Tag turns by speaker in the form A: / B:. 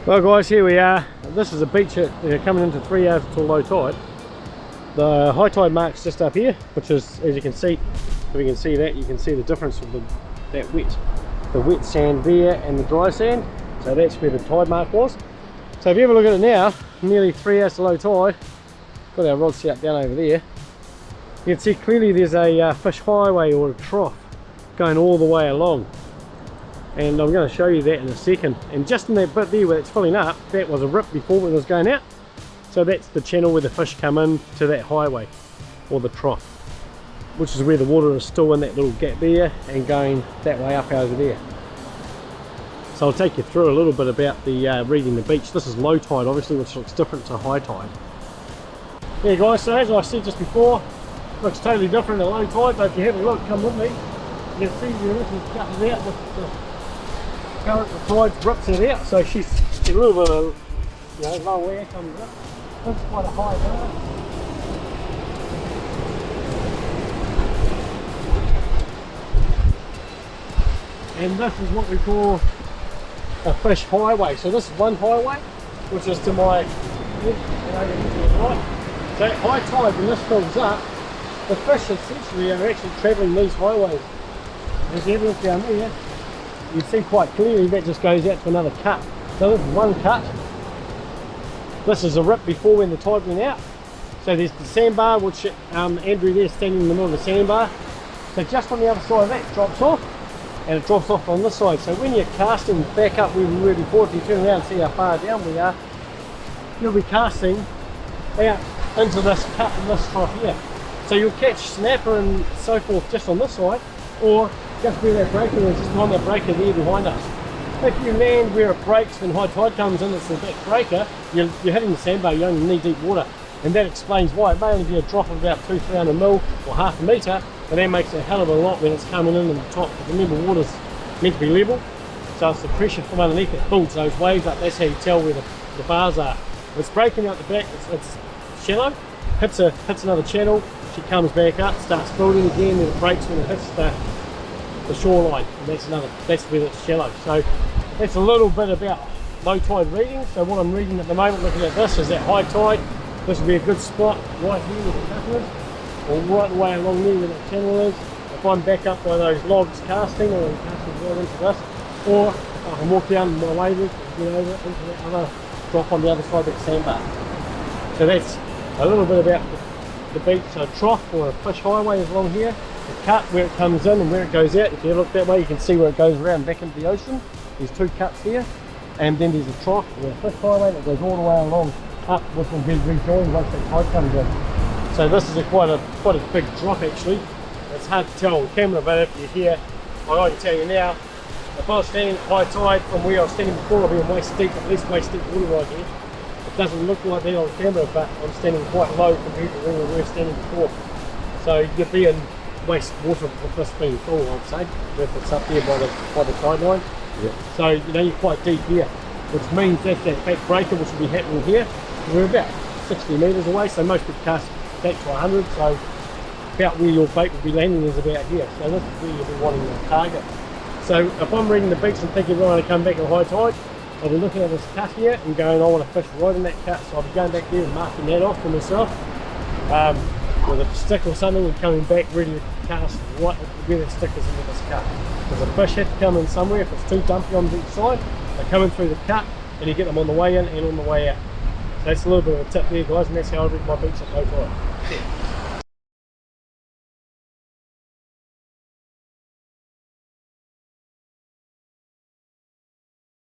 A: Well guys, here we are. This is a beach coming into 3 hours until low tide. The high tide mark's just up here, which is, as you can see, if you can see that, you can see the difference of the wet sand there and the dry sand. So that's where the tide mark was. So if you have a look at it now, nearly 3 hours to low tide, got our rod set up down over there. You can see clearly there's a fish highway or a trough going all the way along. And I'm going to show you that in a second. And just in that bit there where it's filling up, that was a rip before when it was going out. So that's the channel where the fish come in to that highway or the trough, which is where the water is still in that little gap there and going that way up over there. So I'll take you through a little bit about the reading the beach. This is low tide obviously, which looks different to high tide. Yeah guys, so as I said just before, looks totally different at low tide, but if you have a look, come with me, you can see the little cut it out with the current, the tide rips it out, so she's a little bit of, you know, low air comes up. That's quite a high bar. And this is what we call a fish highway. So this is one highway, which is to my right. So at high tide, when this fills up, the fish essentially are actually travelling these highways. There's evidence down there. You see quite clearly that just goes out to another cut. So this is one cut. This is a rip before when the tide went out. So there's the sandbar, which Andrew there standing in the middle of the sandbar. So just on the other side of that drops off, and it drops off on this side. So when you're casting back up where we were before, if you turn around and see how far down we are, you'll be casting out into this cut and this trough here. So you'll catch snapper and so forth just on this side, or just where that breaker is, just behind that breaker there behind us. If you land where it breaks when high tide comes in, it's the back breaker, you're hitting the sandbar, you're only knee deep water. And that explains why. It may only be a drop of about 200-300 mil or half a metre, but that makes a hell of a lot when it's coming in the top. But remember, water's meant to be level, so it's the pressure from underneath that builds those waves up. That's how you tell where the bars are. If it's breaking out the back, it's shallow, hits another channel, she comes back up, starts building again, then it breaks when it hits the shoreline, and that's where it's shallow. So that's a little bit about low tide reading. So what I'm reading at the moment, looking at this, is at high tide. This would be a good spot right here where the cut is, or right away along there where that channel is. If I'm back up by those logs casting, or I'm casting right into this, or I can walk down my way with, you know, into that other drop on the other side of that sandbar. So that's a little bit about the beach. So trough or a fish highway is along here. The cut where it comes in and where it goes out. If you look that way, you can see where it goes around back into the ocean. There's two cuts here, and then there's a trough or a fish highway that goes all the way along up, which will be rejoined once that tide comes in. So this is quite a big drop actually. It's hard to tell on camera, but if you're here, I can tell you now, if I was standing at high tide from where I was standing before, I'll be in waist deep, at least waist deep water right here. It doesn't look like that on camera, but I'm standing quite low compared to where we were standing before. So you'd be in waist water with this being full, I'd say, if it's up there by the tide line. Yeah. So you know, you're quite deep here, which means that back breaker, which will be happening here, we're about 60 metres away, so most people cast back to 100, so about where your bait will be landing is about here. So this is where you'll be wanting to target. So if I'm reading the beach and thinking I want to come back at high tide, I'll be looking at this cut here and going, I want to fish right in that cut, so I'll be going back there and marking that off for myself with a stick or something, and coming back ready to cast right where that stick is into this cut. Because the fish have to come in somewhere. If it's too dumpy on each side, they're coming through the cut, and you get them on the way in and on the way out. So that's a little bit of a tip there guys, and that's how I read my beach at low tide.